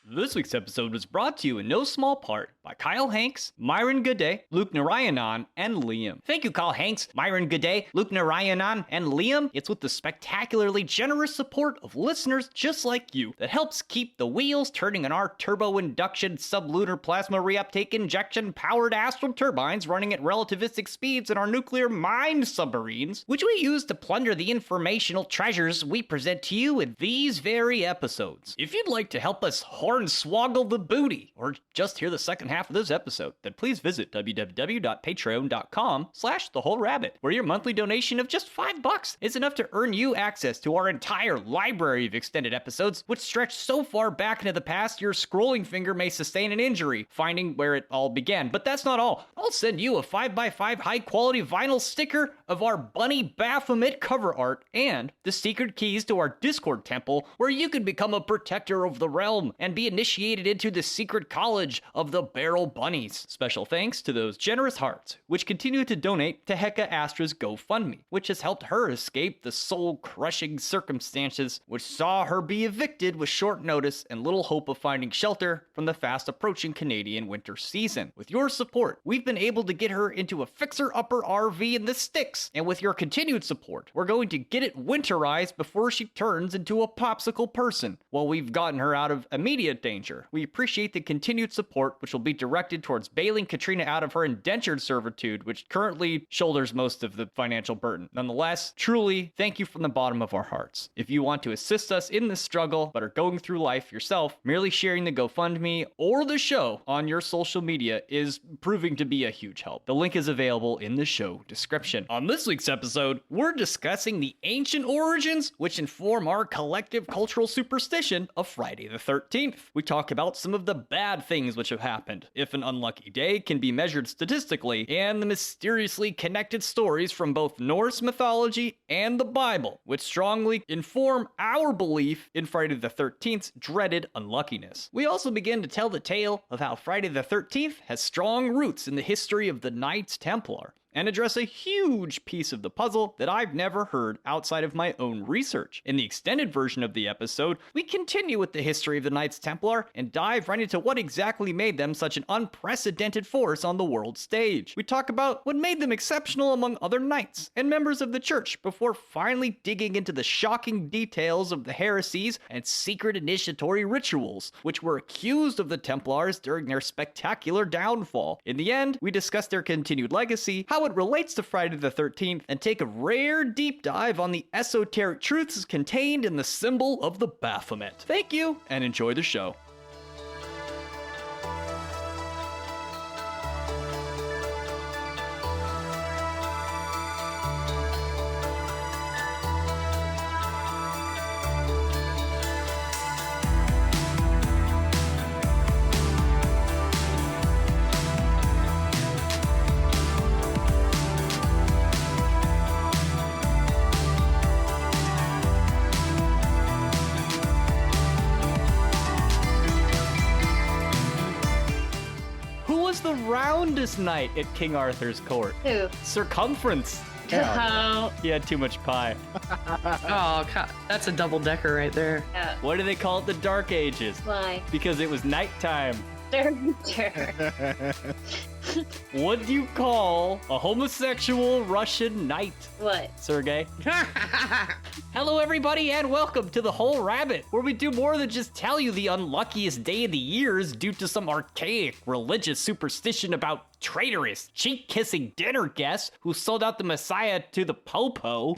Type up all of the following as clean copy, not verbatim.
This week's episode was brought to you in no small part by Kyle Hanks, Myron Gooday, Luke Narayanan, and Liam. Thank you, Kyle Hanks, Myron Gooday, Luke Narayanan, and Liam. It's with the spectacularly generous support of listeners just like you that helps keep the wheels turning on our turbo induction sublunar plasma reuptake injection powered astral turbines running at relativistic speeds in our nuclear mine submarines, which we use to plunder the informational treasures we present to you in these very episodes. If you'd like to help us hornswoggle the booty, or just hear the second half of this episode, then please visit www.patreon.com/thewholerabbit, where your monthly donation of just $5 is enough to earn you access to our entire library of extended episodes, which stretch so far back into the past your scrolling finger may sustain an injury, finding where it all began. But that's not all. I'll send you a 5x5 high-quality vinyl sticker of our bunny Baphomet cover art, and the secret keys to our Discord temple, where you can become a protector of the realm and be initiated into the secret college of the Barrel Bunnies. Special thanks to those generous hearts, which continue to donate to Heka Astra's GoFundMe, which has helped her escape the soul-crushing circumstances which saw her be evicted with short notice and little hope of finding shelter from the fast-approaching Canadian winter season. With your support, we've been able to get her into a fixer-upper RV in the sticks, and with your continued support, we're going to get it winterized before she turns into a popsicle person. While we've gotten her out of immediate danger, we appreciate the continued support, which will be directed towards bailing Katrina out of her indentured servitude, which currently shoulders most of the financial burden. Nonetheless, truly, thank you from the bottom of our hearts. If you want to assist us in this struggle, but are going through life yourself, merely sharing the GoFundMe or the show on your social media is proving to be a huge help. The link is available in the show description. On this week's episode, we're discussing the ancient origins which inform our collective cultural superstition of Friday the 13th. We talk about some of the bad things which have happened, if an unlucky day can be measured statistically, and the mysteriously connected stories from both Norse mythology and the Bible, which strongly inform our belief in Friday the 13th's dreaded unluckiness. We also begin to tell the tale of how Friday the 13th has strong roots in the history of the Knights Templar, and address a huge piece of the puzzle that I've never heard outside of my own research. In the extended version of the episode, we continue with the history of the Knights Templar and dive right into what exactly made them such an unprecedented force on the world stage. We talk about what made them exceptional among other knights and members of the church, before finally digging into the shocking details of the heresies and secret initiatory rituals, which were accused of the Templars during their spectacular downfall. In the end, we discuss their continued legacy, how it relates to Friday the 13th, and take a rare deep dive on the esoteric truths contained in the symbol of the Baphomet. Thank you, and enjoy the show. The roundest knight at King Arthur's court? Who? Circumference. Oh. He had too much pie. Oh, God. That's a double decker right there. Yeah. What do they call it the Dark Ages? Why? Because it was nighttime. Sure. What do you call a homosexual Russian knight? What? Sergey? Hello everybody and welcome to The Whole Rabbit, where we do more than just tell you the unluckiest day of the year is due to some archaic religious superstition about traitorous, cheek-kissing dinner guests who sold out the Messiah to the Popo.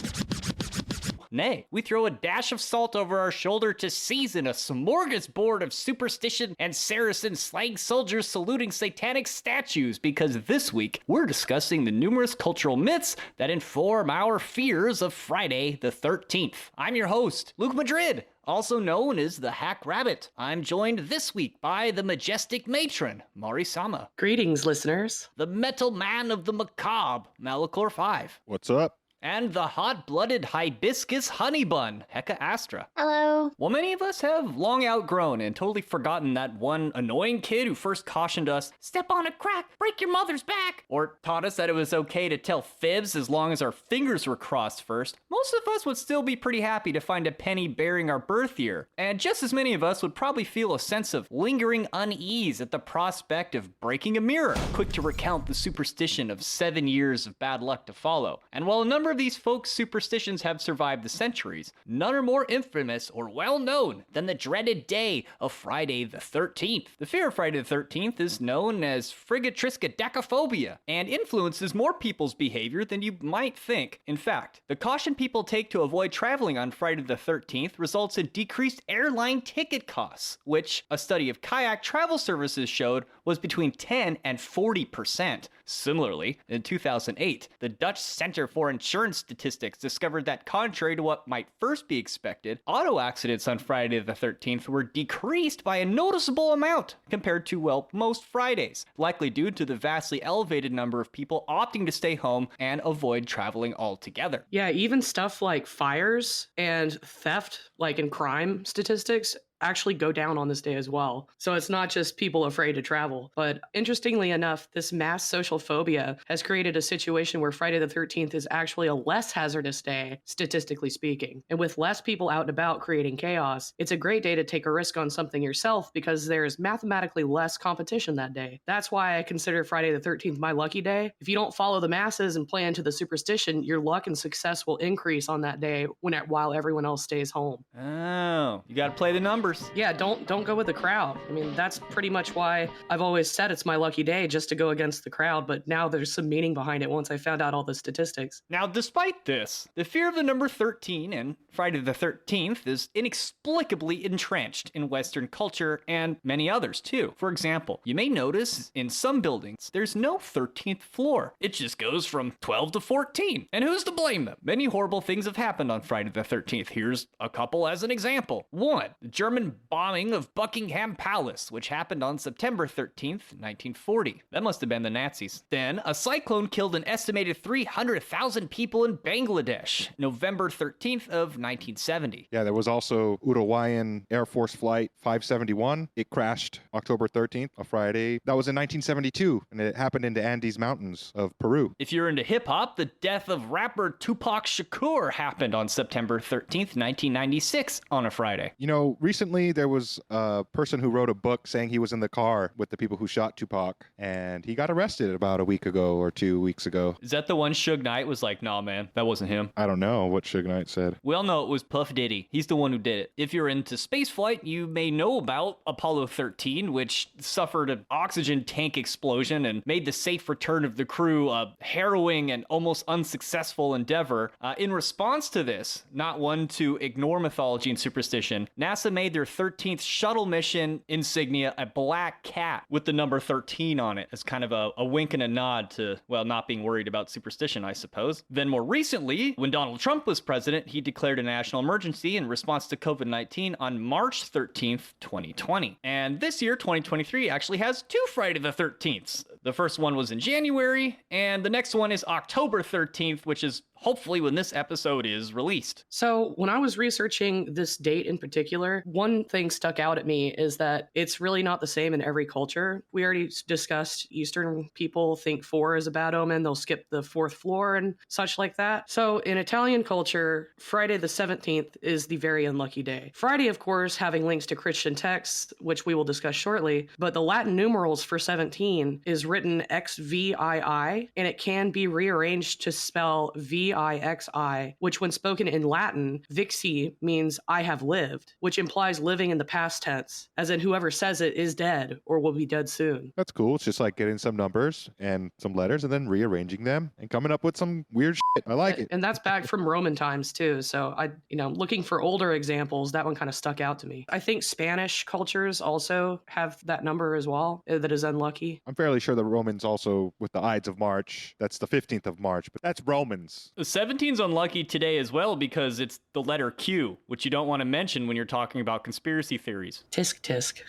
Nay, we throw a dash of salt over our shoulder to season a smorgasbord of superstition and Saracen slang soldiers saluting satanic statues, because this week we're discussing the numerous cultural myths that inform our fears of Friday the 13th. I'm your host, Luke Madrid, also known as the Hack Rabbit. I'm joined this week by the majestic matron, Mari-sama. Greetings, listeners. The metal man of the macabre, Malachor 5. What's up? and the hot-blooded hibiscus honey bun, Hecka astra. Hello. Well, many of us have long outgrown and totally forgotten that one annoying kid who first cautioned us, step on a crack, break your mother's back, or taught us that it was okay to tell fibs as long as our fingers were crossed first. Most of us would still be pretty happy to find a penny bearing our birth year, and just as many of us would probably feel a sense of lingering unease at the prospect of breaking a mirror, quick to recount the superstition of 7 years of bad luck to follow. And while a number of these folks' superstitions have survived the centuries, none are more infamous or well known than the dreaded day of Friday the 13th. The fear of Friday the 13th is known as frigatriskaidekaphobia and influences more people's behavior than you might think. In fact, the caution people take to avoid traveling on Friday the 13th results in decreased airline ticket costs, which a study of kayak travel services showed was between 10 and 40%. Similarly, in 2008, the Dutch Center for Insurance Statistics discovered that contrary to what might first be expected, auto accidents on Friday the 13th were decreased by a noticeable amount compared to, well, most Fridays, likely due to the vastly elevated number of people opting to stay home and avoid traveling altogether. Yeah, even stuff like fires and theft, like in crime statistics, actually go down on this day as well. So it's not just people afraid to travel. But interestingly enough, this mass social phobia has created a situation where Friday the 13th is actually a less hazardous day, statistically speaking. And with less people out and about creating chaos, it's a great day to take a risk on something yourself because there's mathematically less competition that day. That's why I consider Friday the 13th my lucky day. If you don't follow the masses and play into the superstition, your luck and success will increase on that day while everyone else stays home. Oh, you gotta play the numbers. Yeah, don't go with the crowd. I mean, that's pretty much why I've always said it's my lucky day, just to go against the crowd, but now there's some meaning behind it once I found out all the statistics. Now, despite this, the fear of the number 13 and Friday the 13th is inexplicably entrenched in Western culture and many others too. For example, you may notice in some buildings, there's no 13th floor. It just goes from 12 to 14. And who's to blame them? Many horrible things have happened on Friday the 13th. Here's a couple as an example. One, the German bombing of Buckingham Palace, which happened on September 13th, 1940. That must have been the Nazis. Then, a cyclone killed an estimated 300,000 people in Bangladesh, November 13th of 1970. Yeah, there was also Uruguayan Air Force Flight 571. It crashed October 13th, a Friday. That was in 1972, and it happened in the Andes Mountains of Peru. If you're into hip-hop, the death of rapper Tupac Shakur happened on September 13th, 1996 on a Friday. You know, recently there was a person who wrote a book saying he was in the car with the people who shot Tupac, and he got arrested about a week ago or 2 weeks ago. Is that the one Suge Knight was like, nah, man, that wasn't him? I don't know what Suge Knight said. We all know it was Puff Diddy. He's the one who did it. If you're into spaceflight, you may know about Apollo 13, which suffered an oxygen tank explosion and made the safe return of the crew a harrowing and almost unsuccessful endeavor. In response to this, not one to ignore mythology and superstition, NASA made their 13th shuttle mission insignia a black cat with the number 13 on it as kind of a wink and a nod to, well, not being worried about superstition, I suppose. Then more recently, when Donald Trump was president, he declared a national emergency in response to COVID-19 on March 13th, 2020. And this year, 2023, actually has two Friday the 13ths. The first one was in January, and the next one is October 13th, which is hopefully when this episode is released. So when I was researching this date in particular, one thing stuck out at me is that it's really not the same in every culture. We already discussed Eastern people think 4 is a bad omen. They'll skip the 4th floor and such like that. So in Italian culture, Friday the 17th is the very unlucky day. Friday, of course, having links to Christian texts, which we will discuss shortly, but the Latin numerals for 17 is written XVII, and it can be rearranged to spell VIXI, which when spoken in Latin, vixi means I have lived, which implies living in the past tense, as in whoever says it is dead or will be dead soon. That's cool. It's just like getting some numbers and some letters and then rearranging them and coming up with some weird shit. I like it. And that's back from Roman times too. So looking for older examples, that one kind of stuck out to me. I think Spanish cultures also have that number as well, that is unlucky. I'm fairly sure the the Romans also with the Ides of March. That's the 15th of March, but that's Romans. The 17's unlucky today as well because it's the letter Q, which you don't want to mention when you're talking about conspiracy theories. Tisk tisk.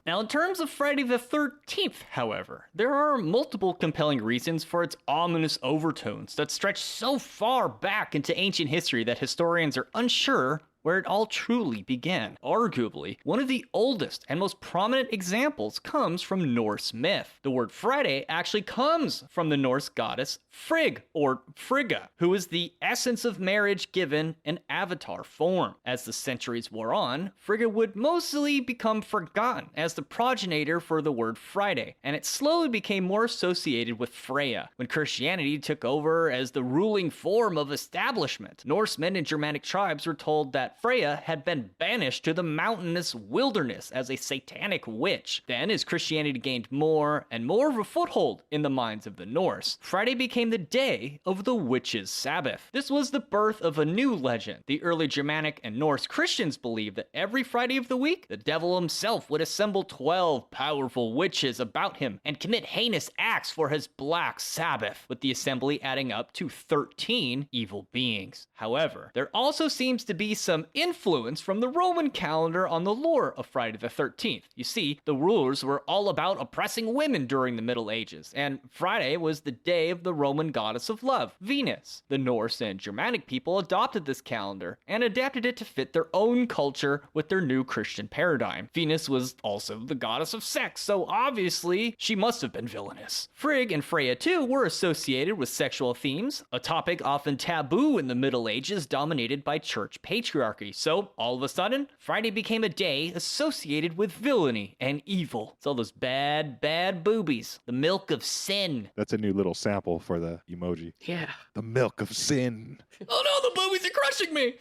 Now, in terms of Friday the 13th, however, there are multiple compelling reasons for its ominous overtones that stretch so far back into ancient history that historians are unsure where it all truly began. Arguably, one of the oldest and most prominent examples comes from Norse myth. The word Friday actually comes from the Norse goddess Frigg, or Frigga, who is the essence of marriage given an avatar form. As the centuries wore on, Frigga would mostly become forgotten as the progenitor for the word Friday, and it slowly became more associated with Freya. When Christianity took over as the ruling form of establishment, Norsemen and Germanic tribes were told that Freya had been banished to the mountainous wilderness as a satanic witch. Then, as Christianity gained more and more of a foothold in the minds of the Norse, Friday became the day of the witches' Sabbath. This was the birth of a new legend. The early Germanic and Norse Christians believed that every Friday of the week, the devil himself would assemble 12 powerful witches about him and commit heinous acts for his black Sabbath, with the assembly adding up to 13 evil beings. However, there also seems to be some influence from the Roman calendar on the lore of Friday the 13th. You see, the rulers were all about oppressing women during the Middle Ages, and Friday was the day of the Roman goddess of love, Venus. The Norse and Germanic people adopted this calendar and adapted it to fit their own culture with their new Christian paradigm. Venus was also the goddess of sex, so obviously she must have been villainous. Frigg and Freya too were associated with sexual themes, a topic often taboo in the Middle Ages dominated by church patriarchy. So, all of a sudden, Friday became a day associated with villainy and evil. It's all those bad, bad boobies. The milk of sin. That's a new little sample for the emoji. Yeah. The milk of sin. Oh no, the boobies are crushing me!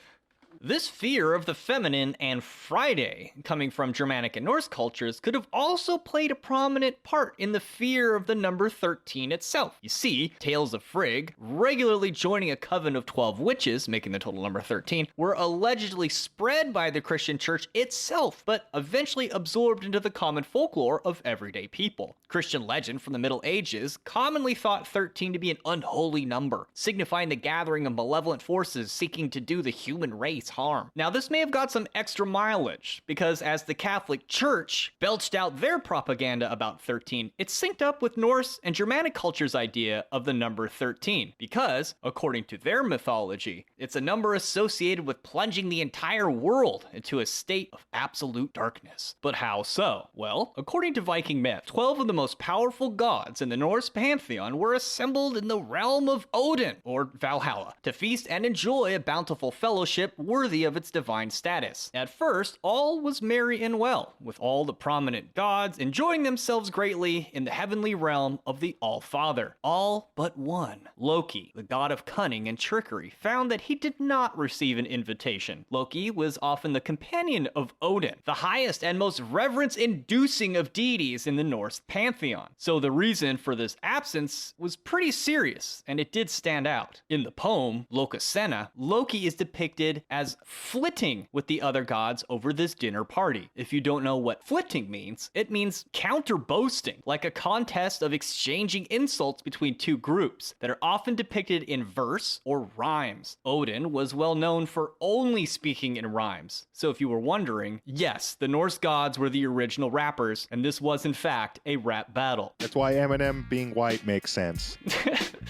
This fear of the feminine and Friday, coming from Germanic and Norse cultures, could have also played a prominent part in the fear of the number 13 itself. You see, tales of Frigg, regularly joining a coven of 12 witches, making the total number 13, were allegedly spread by the Christian church itself, but eventually absorbed into the common folklore of everyday people. Christian legend from the Middle Ages commonly thought 13 to be an unholy number, signifying the gathering of malevolent forces seeking to do the human race harm. Now, this may have got some extra mileage, because as the Catholic Church belched out their propaganda about 13, it synced up with Norse and Germanic culture's idea of the number 13, because, according to their mythology, it's a number associated with plunging the entire world into a state of absolute darkness. But how so? Well, according to Viking myth, 12 of the most powerful gods in the Norse pantheon were assembled in the realm of Odin, or Valhalla, to feast and enjoy a bountiful fellowship worthy of its divine status. At first, all was merry and well, with all the prominent gods enjoying themselves greatly in the heavenly realm of the All-Father. All but one. Loki, the god of cunning and trickery, found that he did not receive an invitation. Loki was often the companion of Odin, the highest and most reverence-inducing of deities in the Norse pantheon. So the reason for this absence was pretty serious, and it did stand out. In the poem, Lokasenna, Loki is depicted as flitting with the other gods over this dinner party. If you don't know what flitting means, it means counter-boasting, like a contest of exchanging insults between two groups that are often depicted in verse or rhymes. Odin was well known for only speaking in rhymes. So if you were wondering, yes, the Norse gods were the original rappers, and this was in fact a rap battle. That's why Eminem being white makes sense.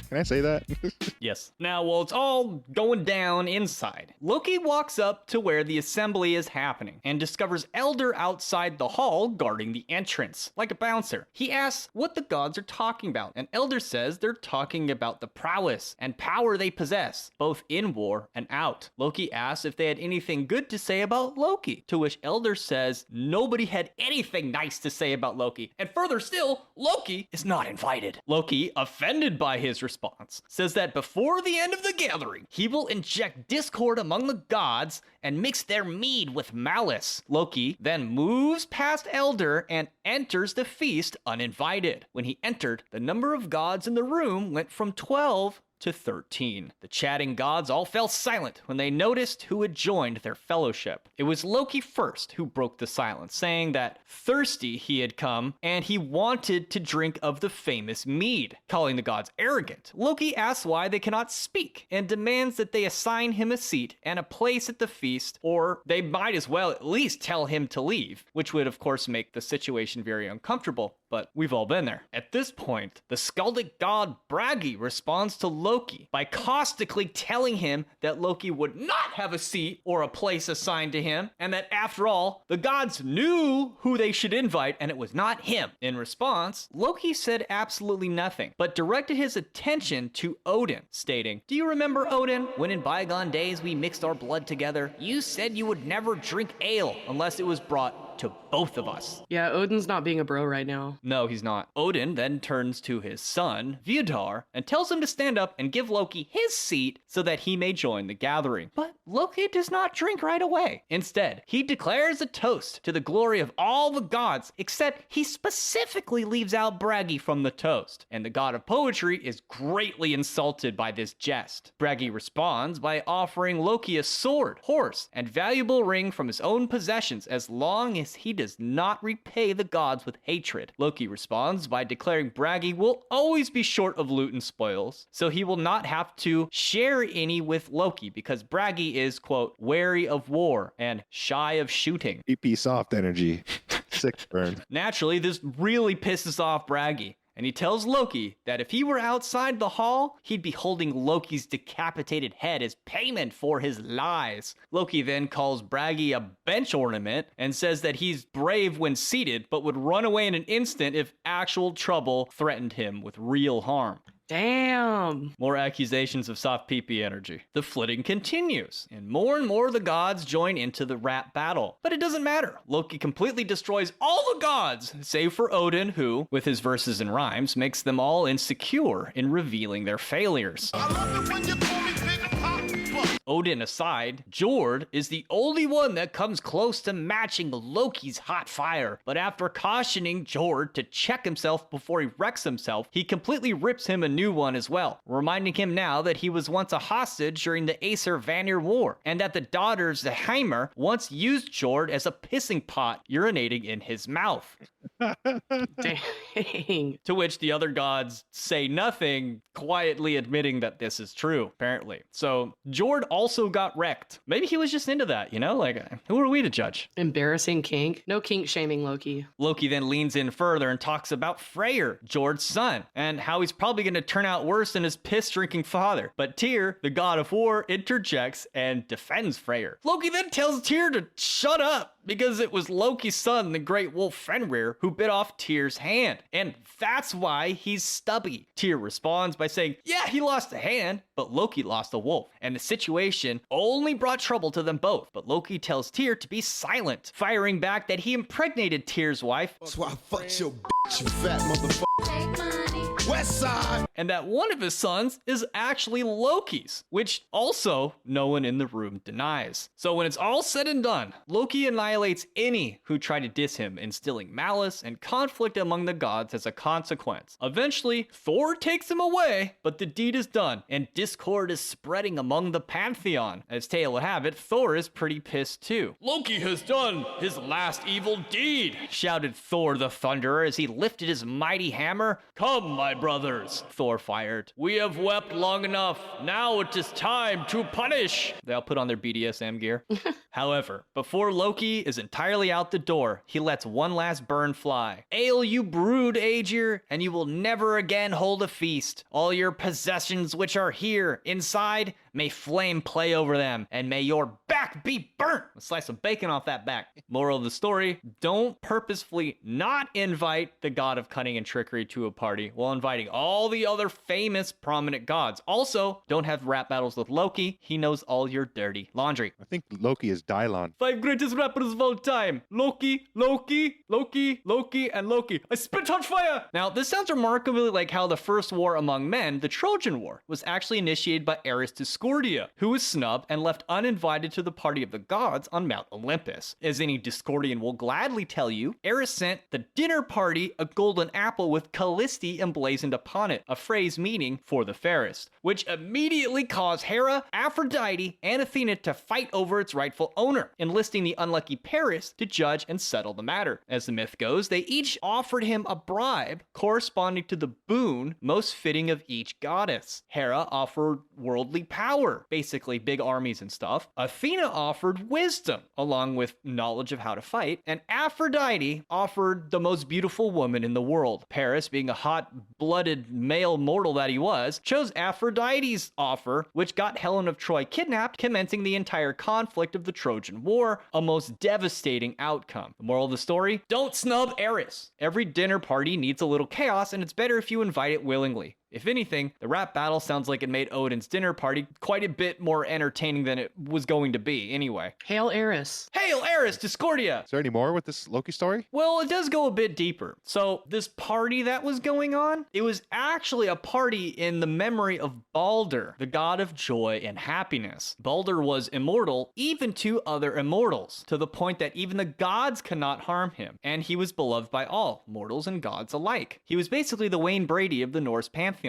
Can I say that? Yes. Now, while it's all going down inside, Loki walks up to where the assembly is happening and discovers Elder outside the hall guarding the entrance, like a bouncer. He asks what the gods are talking about, and Elder says they're talking about the prowess and power they possess, both in war and out. Loki asks if they had anything good to say about Loki, to which Elder says nobody had anything nice to say about Loki, and further still, Loki is not invited. Loki, offended by his response, says that before the end of the gathering, he will inject discord among the gods and mix their mead with malice. Loki then moves past Elder and enters the feast uninvited. When he entered, the number of gods in the room went from 12 to 13. The chatting gods all fell silent when they noticed who had joined their fellowship. It was Loki first who broke the silence, saying that thirsty he had come and he wanted to drink of the famous mead. Calling the gods arrogant, Loki asks why they cannot speak and demands that they assign him a seat and a place at the feast, or they might as well at least tell him to leave, which would of course make the situation very uncomfortable. But we've all been there. At this point, the skaldic god Bragi responds to Loki by caustically telling him that Loki would not have a seat or a place assigned to him, and that after all, the gods knew who they should invite, and it was not him. In response, Loki said absolutely nothing, but directed his attention to Odin, stating, "Do you remember, Odin, when in bygone days we mixed our blood together? You said you would never drink ale unless it was brought to both of us." Yeah, Odin's not being a bro right now. No, he's not. Odin then turns to his son, Vidar, and tells him to stand up and give Loki his seat so that he may join the gathering. But Loki does not drink right away. Instead, he declares a toast to the glory of all the gods, except he specifically leaves out Bragi from the toast, and the god of poetry is greatly insulted by this jest. Bragi responds by offering Loki a sword, horse, and valuable ring from his own possessions as long as he does not repay the gods with hatred. Loki responds by declaring Bragi will always be short of loot and spoils, so he will not have to share any with Loki because Bragi is, quote, wary of war and shy of shooting. PP soft energy. Sick burn. Naturally, this really pisses off Bragi, and he tells Loki that if he were outside the hall, he'd be holding Loki's decapitated head as payment for his lies. Loki then calls Bragi a bench ornament and says that he's brave when seated, but would run away in an instant if actual trouble threatened him with real harm. Damn. More accusations of soft pee-pee energy. The flitting continues, and more the gods join into the rap battle. But it doesn't matter. Loki completely destroys all the gods, save for Odin, who, with his verses and rhymes, makes them all insecure in revealing their failures. I love it when you call me Big Papa. Odin aside, Jord is the only one that comes close to matching Loki's hot fire. But after cautioning Jord to check himself before he wrecks himself, he completely rips him a new one as well, reminding him now that he was once a hostage during the Aesir-Vanir War, and that the daughters Heimer once used Jord as a pissing pot, urinating in his mouth. Dang. To which the other gods say nothing, quietly admitting that this is true, apparently. So Jord also got wrecked. Maybe he was just into that, you know? Like, who are we to judge? Embarrassing kink. No kink shaming, Loki. Loki then leans in further and talks about Freyr, Jord's son, and how he's probably going to turn out worse than his piss-drinking father. But Tyr, the god of war, interjects and defends Freyr. Loki then tells Tyr to shut up, because it was Loki's son, the great wolf Fenrir, who bit off Tyr's hand. And that's why he's stubby. Tyr responds by saying, yeah, he lost a hand, but Loki lost a wolf. And the situation only brought trouble to them both. But Loki tells Tyr to be silent, firing back that he impregnated Tyr's wife. That's why I fucked your bitch, you fat motherfucker. West Side. And that one of his sons is actually Loki's, which also no one in the room denies. So when it's all said and done, Loki annihilates any who try to diss him, instilling malice and conflict among the gods as a consequence. Eventually, Thor takes him away, but the deed is done, and discord is spreading among the pantheon. As tale would have it, Thor is pretty pissed too. Loki has done his last evil deed, shouted Thor the Thunderer as he lifted his mighty hammer. Come, my brothers, Thor fired. We have wept long enough. Now it is time to punish. They all put on their BDSM gear. However, before Loki is entirely out the door, he lets one last burn fly. Ale you brood, Aegir, and you will never again hold a feast. All your possessions which are here inside, may flame play over them, and may your back be burnt. A slice of bacon off that back. Moral of the story, don't purposefully not invite the god of cunning and trickery to a party while inviting all the other famous prominent gods. Also, don't have rap battles with Loki. He knows all your dirty laundry. I think Loki is Dylon. 5 greatest rappers of all time. Loki, Loki, Loki, Loki, and Loki. I spit on fire! Now, this sounds remarkably like how the first war among men, the Trojan War, was actually initiated by Aristus' Discordia, who was snubbed and left uninvited to the party of the gods on Mount Olympus. As any Discordian will gladly tell you, Eris sent the dinner party a golden apple with Callisti emblazoned upon it, a phrase meaning for the fairest, which immediately caused Hera, Aphrodite, and Athena to fight over its rightful owner, enlisting the unlucky Paris to judge and settle the matter. As the myth goes, they each offered him a bribe corresponding to the boon most fitting of each goddess. Hera offered worldly power, basically big armies and stuff. Athena offered wisdom, along with knowledge of how to fight. And Aphrodite offered the most beautiful woman in the world. Paris, being a hot-blooded male mortal that he was, chose Aphrodite's offer, which got Helen of Troy kidnapped, commencing the entire conflict of the Trojan War, a most devastating outcome. The moral of the story? Don't snub Eris. Every dinner party needs a little chaos, and it's better if you invite it willingly. If anything, the rap battle sounds like it made Odin's dinner party quite a bit more entertaining than it was going to be anyway. Hail Eris. Hail Eris, Discordia! Is there any more with this Loki story? Well, it does go a bit deeper. So, this party that was going on, it was actually a party in the memory of Baldr, the god of joy and happiness. Baldr was immortal even to other immortals, to the point that even the gods cannot harm him, and he was beloved by all, mortals and gods alike. He was basically the Wayne Brady of the Norse pantheon.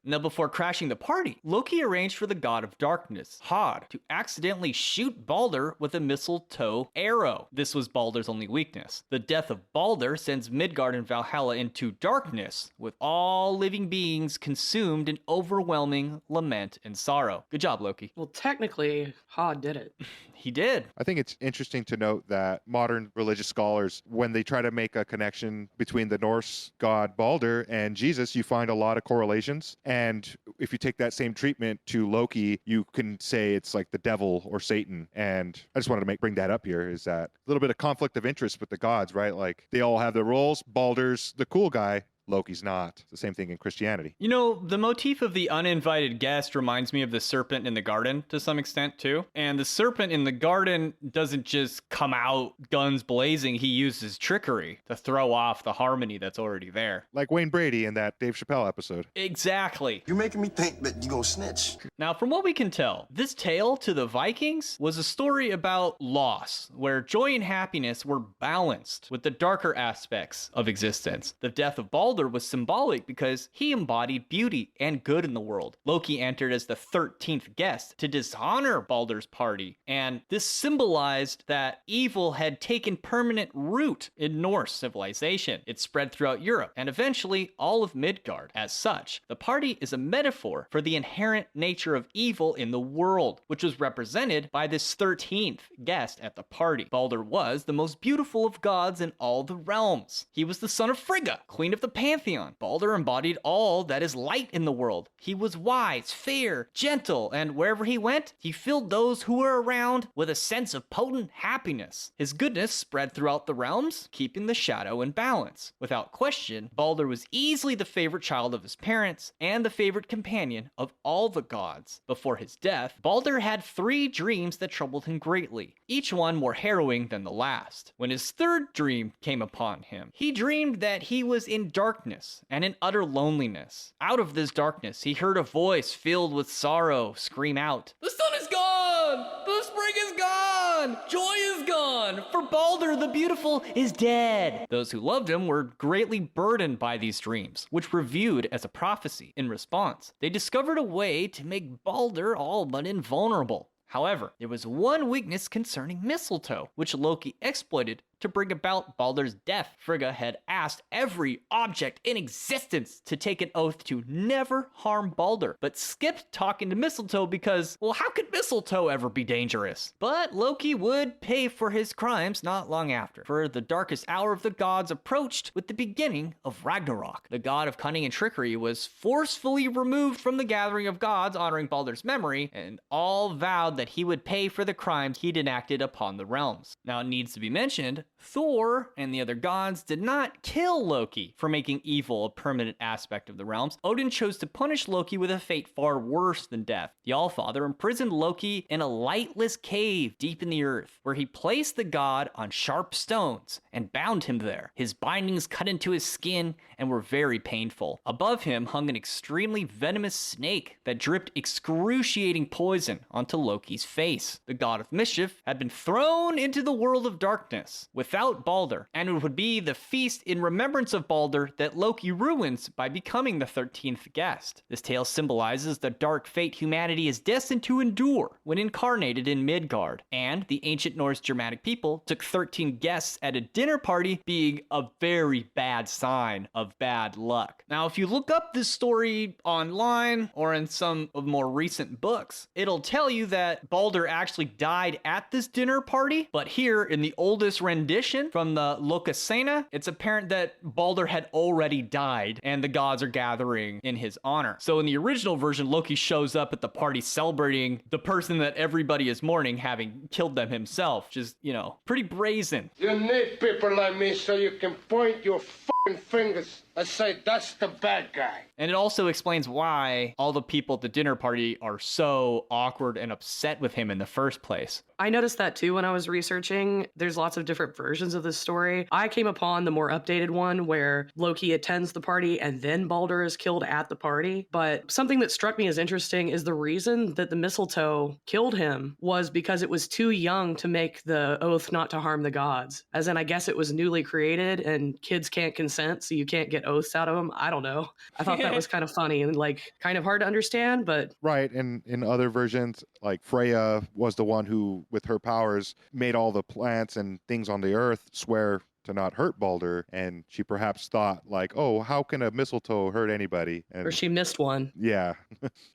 Now, before crashing the party, Loki arranged for the god of darkness, Hod, to accidentally shoot Baldr with a mistletoe arrow. This was Baldr's only weakness. The death of Baldr sends Midgard and Valhalla into darkness, with all living beings consumed in overwhelming lament and sorrow. Good job, Loki. Well, technically, Hod did it. He did. I think it's interesting to note that modern religious scholars, when they try to make a connection between the Norse god Baldr and Jesus, you find a lot of correlations. And if you take that same treatment to Loki, you can say it's like the devil or Satan. And I just wanted to bring that up here, is that a little bit of conflict of interest with the gods, right? Like they all have their roles. Baldr's the cool guy. Loki's not. It's the same thing in Christianity. You know, the motif of the uninvited guest reminds me of the serpent in the garden to some extent too. And the serpent in the garden doesn't just come out guns blazing. He uses trickery to throw off the harmony that's already there. Like Wayne Brady in that Dave Chappelle episode. Exactly. You making me think that you gonna snitch. Now, from what we can tell, this tale to the Vikings was a story about loss, where joy and happiness were balanced with the darker aspects of existence. The death of Baldr was symbolic because he embodied beauty and good in the world. Loki entered as the 13th guest to dishonor Baldr's party, and this symbolized that evil had taken permanent root in Norse civilization. It spread throughout Europe and eventually all of Midgard. As such, the party is a metaphor for the inherent nature of evil in the world, which was represented by this 13th guest at the party. Baldr was the most beautiful of gods in all the realms. He was the son of Frigga, queen of the pantheon. Baldr embodied all that is light in the world. He was wise, fair, gentle, and wherever he went, he filled those who were around with a sense of potent happiness. His goodness spread throughout the realms, keeping the shadow in balance. Without question, Baldr was easily the favorite child of his parents and the favorite companion of all the gods. Before his death, Baldr had 3 dreams that troubled him greatly, each one more harrowing than the last. When his 3rd dream came upon him, he dreamed that he was in darkness and in utter loneliness. Out of this darkness, he heard a voice filled with sorrow scream out, "The sun is gone! The spring is gone! Joy is gone! For Baldr the beautiful is dead!" Those who loved him were greatly burdened by these dreams, which were viewed as a prophecy. In response, they discovered a way to make Baldr all but invulnerable. However, there was one weakness concerning mistletoe, which Loki exploited to bring about Baldr's death. Frigga had asked every object in existence to take an oath to never harm Baldr, but skipped talking to mistletoe because, well, how could mistletoe ever be dangerous? But Loki would pay for his crimes not long after, for the darkest hour of the gods approached with the beginning of Ragnarok. The god of cunning and trickery was forcefully removed from the gathering of gods honoring Baldr's memory, and all vowed that he would pay for the crimes he'd enacted upon the realms. Now, it needs to be mentioned, Thor and the other gods did not kill Loki for making evil a permanent aspect of the realms. Odin chose to punish Loki with a fate far worse than death. The Allfather imprisoned Loki in a lightless cave deep in the earth, where he placed the god on sharp stones and bound him there. His bindings cut into his skin and were very painful. Above him hung an extremely venomous snake that dripped excruciating poison onto Loki's face. The god of mischief had been thrown into the world of darkness without Baldr, and it would be the feast in remembrance of Baldr that Loki ruins by becoming the 13th guest. This tale symbolizes the dark fate humanity is destined to endure when incarnated in Midgard, and the ancient Norse Germanic people took 13 guests at a dinner party being a very bad sign of bad luck. Now, if you look up this story online or in some of more recent books, it'll tell you that Baldr actually died at this dinner party, but here in the oldest rendition from the Lokasena, it's apparent that Baldr had already died and the gods are gathering in his honor. So in the original version, Loki shows up at the party celebrating the person that everybody is mourning having killed them himself. Just, pretty brazen. You need people like me so you can point your fucking fingers and say that's the bad guy. And it also explains why all the people at the dinner party are so awkward and upset with him in the first place. I noticed that too when I was researching. There's lots of different versions of this story. I came upon the more updated one where Loki attends the party and then Baldr is killed at the party. But something that struck me as interesting is the reason that the mistletoe killed him was because it was too young to make the oath not to harm the gods. As in, I guess it was newly created and kids can't consent, so you can't get oaths out of them. I don't know. I thought that was kind of funny and kind of hard to understand, but... Right, and in other versions, like Freya was the one who, with her powers, made all the plants and things on the earth swear to not hurt Baldr, and she perhaps thought oh, how can a mistletoe hurt anybody? Or she missed one. Yeah.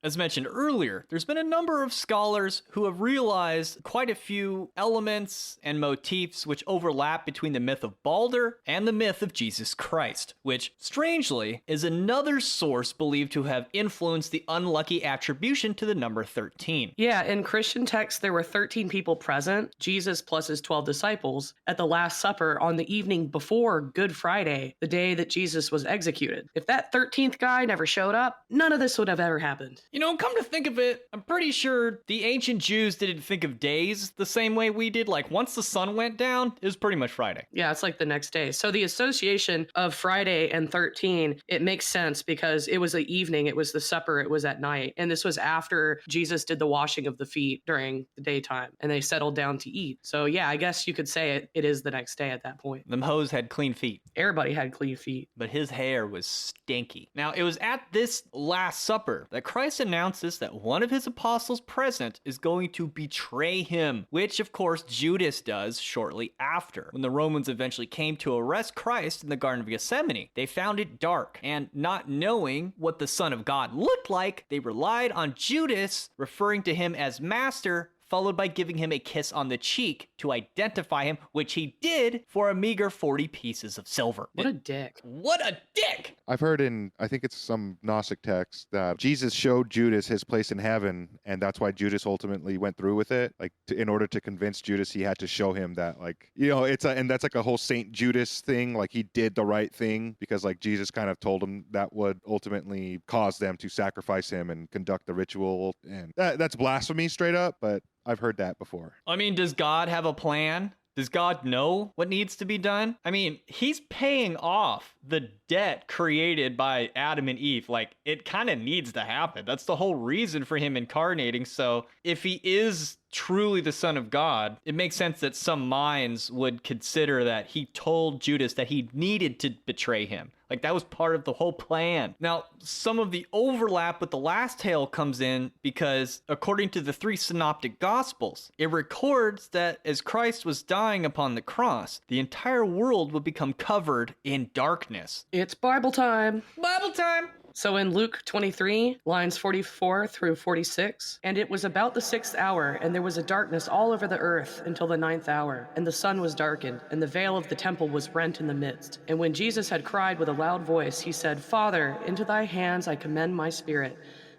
As mentioned earlier, there's been a number of scholars who have realized quite a few elements and motifs which overlap between the myth of Baldr and the myth of Jesus Christ, which, strangely, is another source believed to have influenced the unlucky attribution to the number 13. Yeah, in Christian texts, there were 13 people present, Jesus plus his 12 disciples, at the Last Supper on the evening before Good Friday, the day that Jesus was executed. If that 13th guy never showed up, none of this would have ever happened. Come to think of it, I'm pretty sure the ancient Jews didn't think of days the same way we did. Once the sun went down, it was pretty much Friday. Yeah, it's like the next day. So the association of Friday and 13, it makes sense because it was the evening, it was the supper, it was at night. And this was after Jesus did the washing of the feet during the daytime and they settled down to eat. So yeah, I guess you could say it is the next day at that point. Them hoes had clean feet. Everybody had clean feet. But his hair was stinky. Now, it was at this Last Supper that Christ announces that one of his apostles present is going to betray him, which, of course, Judas does shortly after. When the Romans eventually came to arrest Christ in the Garden of Gethsemane, they found it dark, and not knowing what the Son of God looked like, they relied on Judas referring to him as Master, followed by giving him a kiss on the cheek to identify him, which he did for a meager 40 pieces of silver. What a dick. What a dick! I've heard I think it's some Gnostic text, that Jesus showed Judas his place in heaven, and that's why Judas ultimately went through with it. In order to convince Judas, he had to show him that, and that's a whole Saint Judas thing. He did the right thing because, Jesus kind of told him that would ultimately cause them to sacrifice him and conduct the ritual. And that's blasphemy straight up, but I've heard that before. I mean, does God have a plan? Does God know what needs to be done? I mean, he's paying off the debt created by Adam and Eve. It kind of needs to happen. That's the whole reason for him incarnating. So if he is truly the Son of God, it makes sense that some minds would consider that he told Judas that he needed to betray him. That was part of the whole plan. Now, some of the overlap with the last tale comes in because, according to the 3 synoptic gospels, it records that as Christ was dying upon the cross, the entire world would become covered in darkness. It's Bible time. Bible time! So in Luke 23, lines 44 through 46, and it was about the 6th hour, and there was a darkness all over the earth until the 9th hour, and the sun was darkened, and the veil of the temple was rent in the midst. And when Jesus had cried with a loud voice, he said, Father, into thy hands I commend my spirit.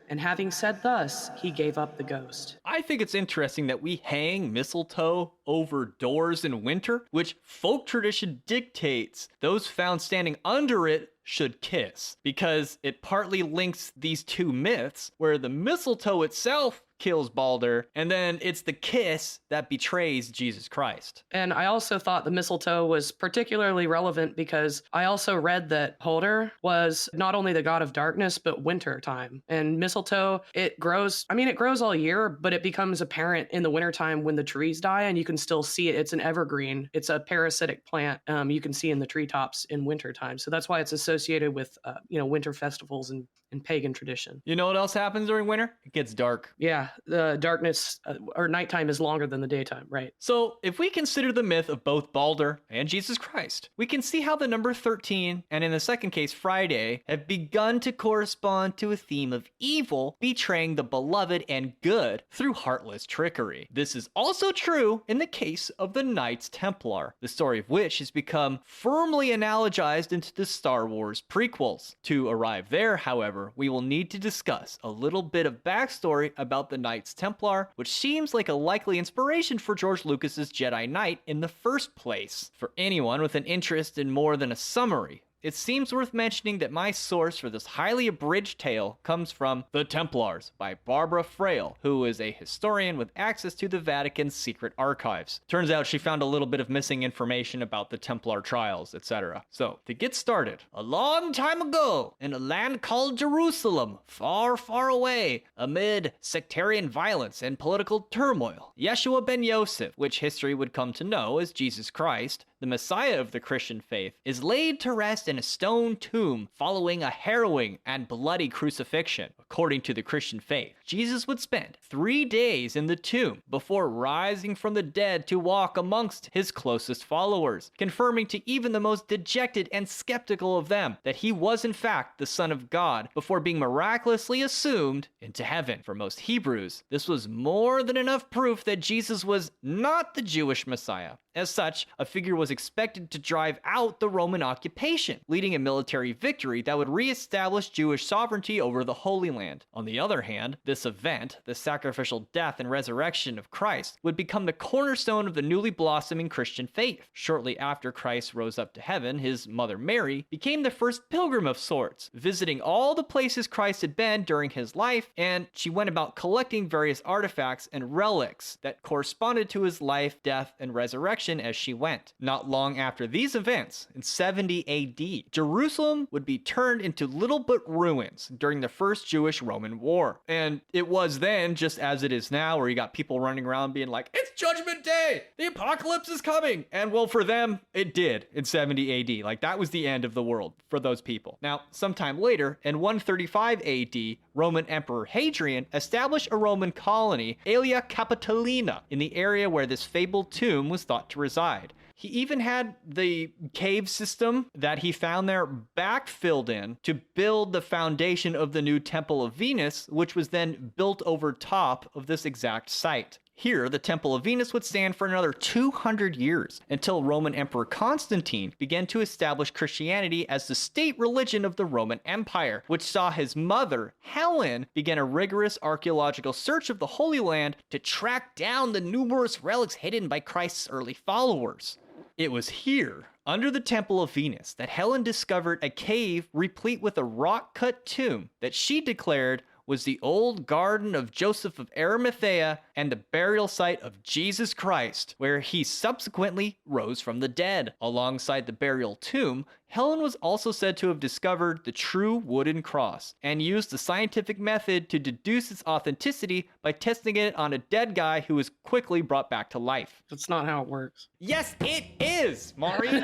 And having said thus, he gave up the ghost. I think it's interesting that we hang mistletoe over doors in winter, which folk tradition dictates those found standing under it should kiss, because it partly links these two myths, where the mistletoe itself kills Baldr, and then it's the kiss that betrays Jesus Christ. And I also thought the mistletoe was particularly relevant because I also read that Baldr was not only the god of darkness, but winter time. And mistletoe, it grows all year, but it becomes apparent in the wintertime when the trees die, and you can still see it. It's an evergreen. It's a parasitic plant you can see in the treetops in wintertime. So that's why it's associated with winter festivals and pagan tradition. You know what else happens during winter? It gets dark. Yeah, the darkness or nighttime is longer than the daytime, right? So if we consider the myth of both Baldr and Jesus Christ, we can see how the number 13, and in the second case, Friday, have begun to correspond to a theme of evil, betraying the beloved and good through heartless trickery. This is also true in the case of the Knights Templar, the story of which has become firmly analogized into the Star Wars prequels. To arrive there, however, we will need to discuss a little bit of backstory about the Knights Templar, which seems like a likely inspiration for George Lucas's Jedi Knight in the first place. For anyone with an interest in more than a summary, it seems worth mentioning that my source for this highly abridged tale comes from The Templars by Barbara Frail, who is a historian with access to the Vatican's secret archives. Turns out she found a little bit of missing information about the Templar trials, etc. So, to get started, a long time ago, in a land called Jerusalem, far, far away, amid sectarian violence and political turmoil, Yeshua ben Yosef, which history would come to know as Jesus Christ, the Messiah of the Christian faith, is laid to rest in a stone tomb following a harrowing and bloody crucifixion. According to the Christian faith, Jesus would spend 3 days in the tomb before rising from the dead to walk amongst his closest followers, confirming to even the most dejected and skeptical of them that he was in fact the Son of God before being miraculously assumed into heaven. For most Hebrews, this was more than enough proof that Jesus was not the Jewish Messiah. As such, a figure was expected to drive out the Roman occupation, leading a military victory that would reestablish Jewish sovereignty over the Holy Land. On the other hand, this event, the sacrificial death and resurrection of Christ, would become the cornerstone of the newly blossoming Christian faith. Shortly after Christ rose up to heaven, his mother Mary became the first pilgrim of sorts, visiting all the places Christ had been during his life, and she went about collecting various artifacts and relics that corresponded to his life, death, and resurrection as she went. Not long after these events, in 70 AD, Jerusalem would be turned into little but ruins during the First Jewish-Roman War. And it was then, just as it is now, where you got people running around being like, "It's Judgment Day! The apocalypse is coming!" And well, for them, it did in 70 AD. Like, that was the end of the world for those people. Now, sometime later, in 135 AD, Roman Emperor Hadrian established a Roman colony, Aelia Capitolina, in the area where this fabled tomb was thought to reside. He even had the cave system that he found there backfilled in to build the foundation of the new Temple of Venus, which was then built over top of this exact site. Here, the Temple of Venus would stand for another 200 years until Roman Emperor Constantine began to establish Christianity as the state religion of the Roman Empire, which saw his mother, Helen, begin a rigorous archaeological search of the Holy Land to track down the numerous relics hidden by Christ's early followers. It was here, under the Temple of Venus, that Helen discovered a cave replete with a rock-cut tomb that she declared was the old garden of Joseph of Arimathea and the burial site of Jesus Christ, where he subsequently rose from the dead. Alongside the burial tomb, Helen was also said to have discovered the true wooden cross and used the scientific method to deduce its authenticity by testing it on a dead guy who was quickly brought back to life. That's not how it works. Yes, it is, Mari!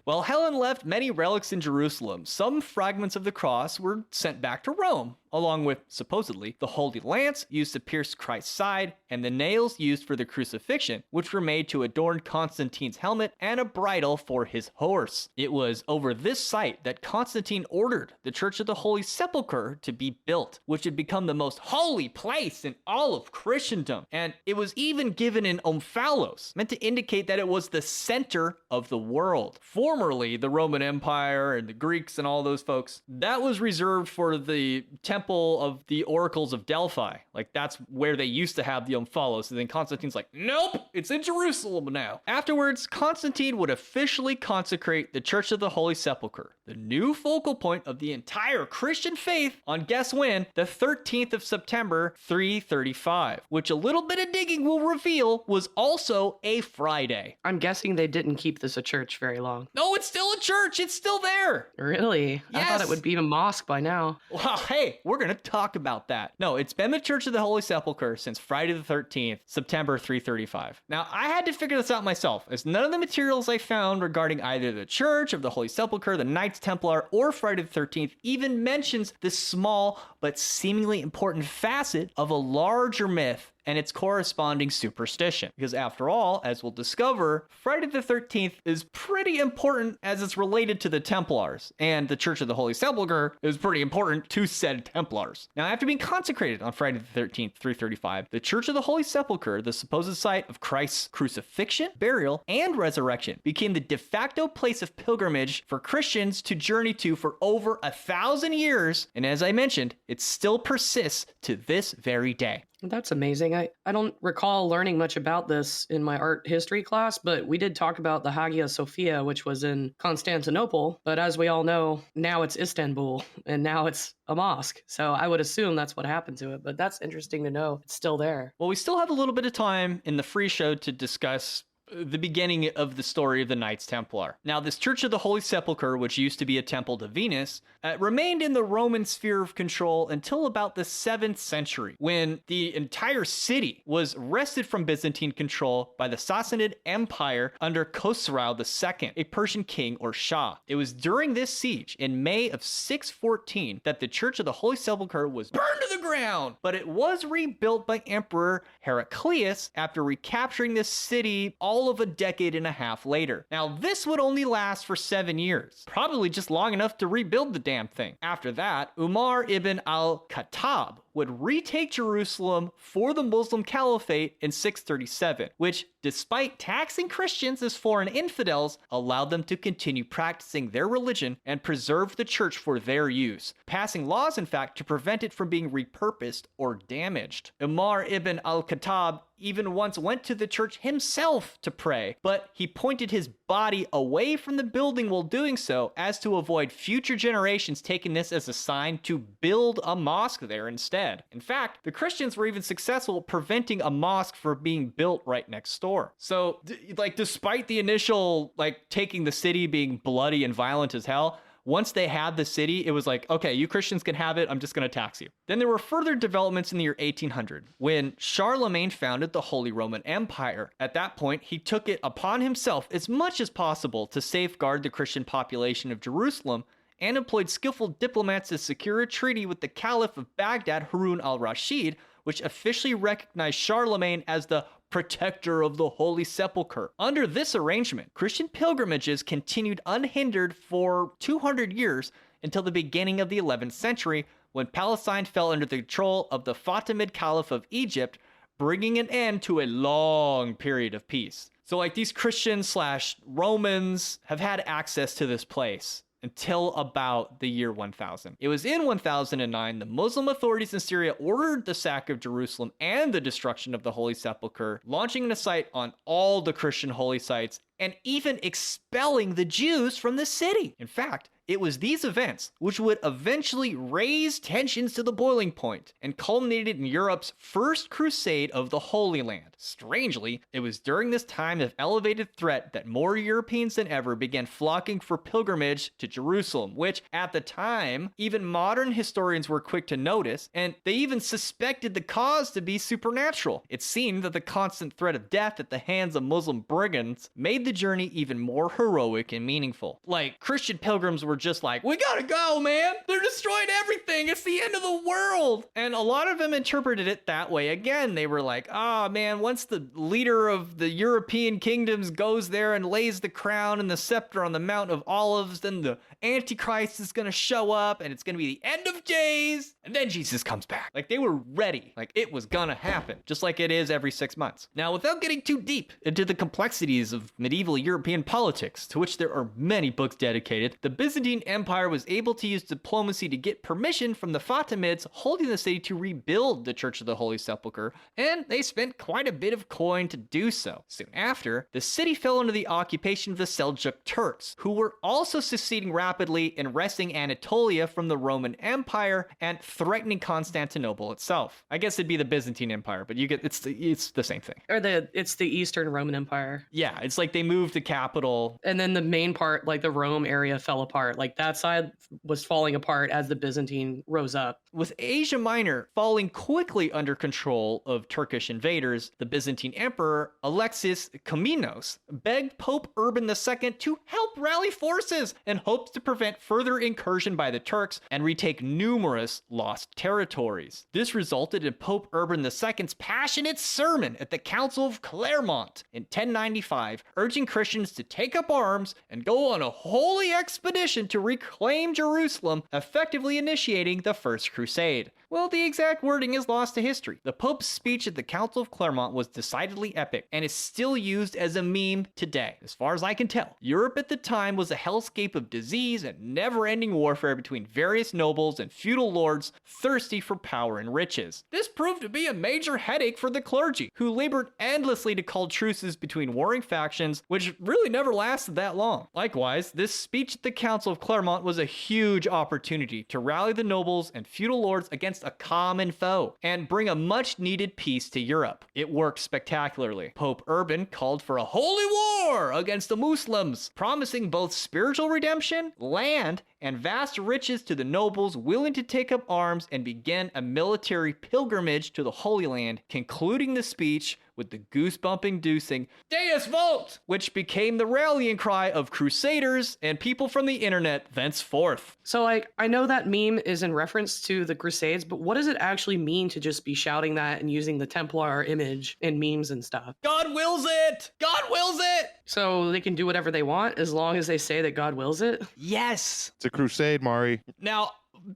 While Helen left many relics in Jerusalem, some fragments of the cross were sent back to Rome, along with, supposedly, the holy lance used to pierce Christ's side and the nails used for the crucifixion, which were made to adorn Constantine's helmet and a bridle for his horse. It was over this site that Constantine ordered the Church of the Holy Sepulchre to be built, which had become the most holy place in all of Christendom. And it was even given an omphalos, meant to indicate that it was the center of the world. Formerly, the Roman Empire and the Greeks and all those folks, that was reserved for the temple temple of the oracles of Delphi. Like, that's where they used to have the Omphalos. And then Constantine's like, nope, it's in Jerusalem now. Afterwards, Constantine would officially consecrate the Church of the Holy Sepulchre, the new focal point of the entire Christian faith, on guess when? The 13th of September, 335, which a little bit of digging will reveal was also a Friday. I'm guessing they didn't keep this a church very long. No, it's still a church. It's still there. Really? I thought Yes. it would be a mosque by now. Well, hey, we're going to talk about that. No, it's been the Church of the Holy Sepulchre since Friday the 13th, September 335. Now, I had to figure this out myself, as none of the materials I found regarding either the Church of the Holy Sepulchre, the Knights Templar, or Friday the 13th even mentions this small but seemingly important facet of a larger myth and its corresponding superstition. Because after all, as we'll discover, Friday the 13th is pretty important as it's related to the Templars, and the Church of the Holy Sepulchre is pretty important to said Templars. Now, after being consecrated on Friday the 13th, 335, the Church of the Holy Sepulchre, the supposed site of Christ's crucifixion, burial, and resurrection, became the de facto place of pilgrimage for Christians to journey to for over 1,000 years, and as I mentioned, it still persists to this very day. That's amazing. I don't recall learning much about this in my art history class, but we did talk about the Hagia Sophia, which was in Constantinople. But as we all know, now it's Istanbul, and now it's a mosque. So I would assume that's what happened to it. But that's interesting to know it's still there. Well, we still have a little bit of time in the free show to discuss the beginning of the story of the Knights Templar. Now, this Church of the Holy Sepulchre, which used to be a temple to Venus, remained in the Roman sphere of control until about the 7th century, when the entire city was wrested from Byzantine control by the Sassanid Empire under Khosrau II, a Persian king or Shah. It was during this siege in May of 614 that the Church of the Holy Sepulchre was burned to the ground, but it was rebuilt by Emperor Heraclius after recapturing this city all of a decade and a half later. Now, this would only last for 7 years, probably just long enough to rebuild the damn thing. After that, Umar ibn al-Khattab would retake Jerusalem for the Muslim Caliphate in 637, which, despite taxing Christians as foreign infidels, allowed them to continue practicing their religion and preserve the church for their use, passing laws, in fact, to prevent it from being repurposed or damaged. Umar ibn al-Khattab even once went to the church himself to pray, but he pointed his body away from the building while doing so, as to avoid future generations taking this as a sign to build a mosque there instead. In fact, the Christians were even successful preventing a mosque from being built right next door. So, despite the initial, taking the city being bloody and violent as hell, once they had the city, it was like, okay, you Christians can have it, I'm just going to tax you. Then there were further developments in the year 1800, when Charlemagne founded the Holy Roman Empire. At that point, he took it upon himself as much as possible to safeguard the Christian population of Jerusalem, and employed skillful diplomats to secure a treaty with the Caliph of Baghdad, Harun al-Rashid, which officially recognized Charlemagne as the protector of the Holy Sepulchre. Under this arrangement, Christian pilgrimages continued unhindered for 200 years until the beginning of the 11th century, when Palestine fell under the control of the Fatimid Caliph of Egypt, bringing an end to a long period of peace. So these Christians / Romans have had access to this place until about the year 1000. It was in 1009 the Muslim authorities in Syria ordered the sack of Jerusalem and the destruction of the Holy Sepulchre, launching an assault on all the Christian holy sites and even expelling the Jews from the city. In fact, it was these events which would eventually raise tensions to the boiling point and culminated in Europe's first crusade of the Holy Land. Strangely, it was during this time of elevated threat that more Europeans than ever began flocking for pilgrimage to Jerusalem, which at the time, even modern historians were quick to notice, and they even suspected the cause to be supernatural. It seemed that the constant threat of death at the hands of Muslim brigands made the journey even more heroic and meaningful. Christian pilgrims were just like, we gotta go, man! They're destroying everything! It's the end of the world! And a lot of them interpreted it that way. Again, they were like, man, once the leader of the European kingdoms goes there and lays the crown and the scepter on the Mount of Olives, then the Antichrist is gonna show up, and it's gonna be the end of of days, and then Jesus comes back. Like, they were ready. Like, it was gonna happen, just like it is every 6 months. Now, without getting too deep into the complexities of medieval European politics, to which there are many books dedicated, the Byzantine Empire was able to use diplomacy to get permission from the Fatimids holding the city to rebuild the Church of the Holy Sepulchre, and they spent quite a bit of coin to do so. Soon after, the city fell under the occupation of the Seljuk Turks, who were also succeeding rapidly in wresting Anatolia from the Roman Empire and threatening Constantinople itself. I guess it'd be the Byzantine Empire, but it's the same thing. Or it's the Eastern Roman Empire. Yeah, it's like they moved the capital. And then the main part, like the Rome area, fell apart. Like that side was falling apart as the Byzantine rose up. With Asia Minor falling quickly under control of Turkish invaders, the Byzantine Emperor Alexis Komnenos begged Pope Urban II to help rally forces in hopes to prevent further incursion by the Turks and retake numerous lost territories. This resulted in Pope Urban II's passionate sermon at the Council of Clermont in 1095, urging Christians to take up arms and go on a holy expedition to reclaim Jerusalem, effectively initiating the First Crusade. Well, the exact wording is lost to history. The Pope's speech at the Council of Clermont was decidedly epic and is still used as a meme today. As far as I can tell, Europe at the time was a hellscape of disease and never-ending warfare between various nobles and feudal lords thirsty for power and riches. This proved to be a major headache for the clergy, who labored endlessly to call truces between warring factions, which really never lasted that long. Likewise, this speech at the Council of Clermont was a huge opportunity to rally the nobles and feudal lords against a common foe and bring a much-needed peace to Europe. It worked spectacularly. Pope Urban called for a holy war against the Muslims, promising both spiritual redemption, land, and vast riches to the nobles willing to take up arms and begin a military pilgrimage to the Holy Land, concluding the speech with the goosebump-inducing Deus Vult, which became the rallying cry of crusaders and people from the internet thenceforth. So, like, I know that meme is in reference to the Crusades, but what does it actually mean to just be shouting that and using the Templar image in memes and stuff? God wills it! God wills it! So they can do whatever they want as long as they say that God wills it? Yes! It's a crusade, Mari. Now,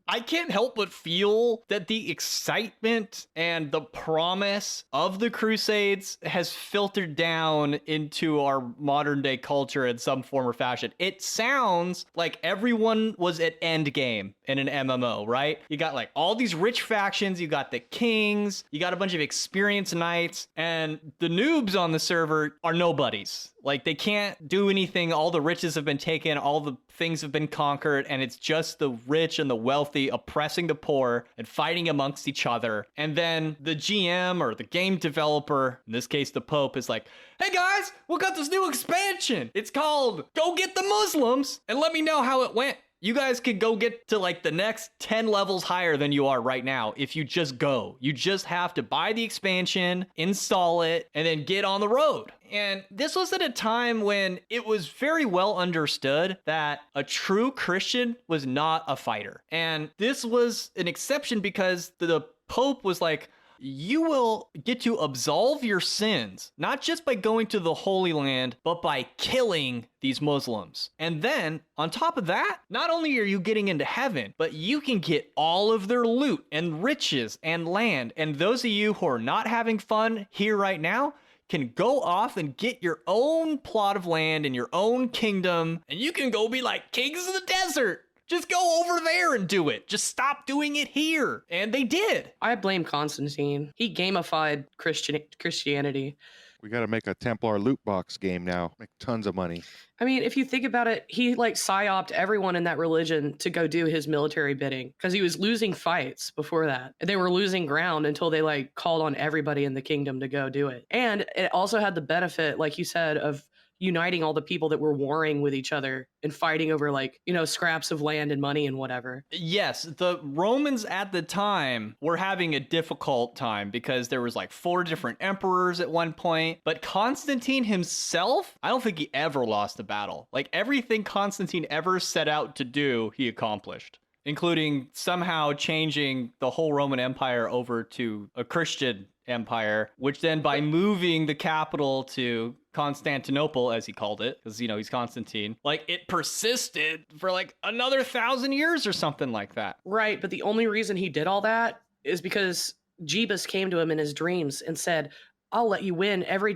I can't help but feel that the excitement and the promise of the Crusades has filtered down into our modern day culture in some form or fashion. It sounds like everyone was at endgame in an MMO, right? You got like all these rich factions, you got the kings, you got a bunch of experienced knights, and the noobs on the server are nobodies. Like, they can't do anything. All the riches have been taken. All the things have been conquered. And it's just the rich and the wealthy oppressing the poor and fighting amongst each other. And then the GM or the game developer, in this case, the Pope, is like, hey guys, we got this new expansion. It's called Go Get the Muslims and let me know how it went. You guys could go get to like the next 10 levels higher than you are right now if you just go. You just have to buy the expansion, install it, and then get on the road. And this was at a time when it was very well understood that a true Christian was not a fighter. And this was an exception because the Pope was like, you will get to absolve your sins, not just by going to the Holy Land, but by killing these Muslims. And then, on top of that, not only are you getting into heaven, but you can get all of their loot and riches and land. And those of you who are not having fun here right now can go off and get your own plot of land and your own kingdom, and you can go be like kings of the desert. Just go over there and do it. Just stop doing it here. And they did. I blame Constantine. He gamified Christianity. We got to make a Templar loot box game now. Make tons of money. I mean, if you think about it, he like psyoped everyone in that religion to go do his military bidding because he was losing fights before that. They were losing ground until they like called on everybody in the kingdom to go do it. And it also had the benefit, like you said, of uniting all the people that were warring with each other and fighting over like, you know, scraps of land and money and whatever. Yes, the Romans at the time were having a difficult time because there was like 4 different emperors at one point. But Constantine himself, I don't think he ever lost a battle. Like everything Constantine ever set out to do, he accomplished, including somehow changing the whole Roman Empire over to a Christian Empire, which then by moving the capital to Constantinople, as he called it, because, you know, he's Constantine, like, it persisted for like another 1,000 years or something like that. Right, but the only reason he did all that is because Jeebus came to him in his dreams and said, I'll let you win every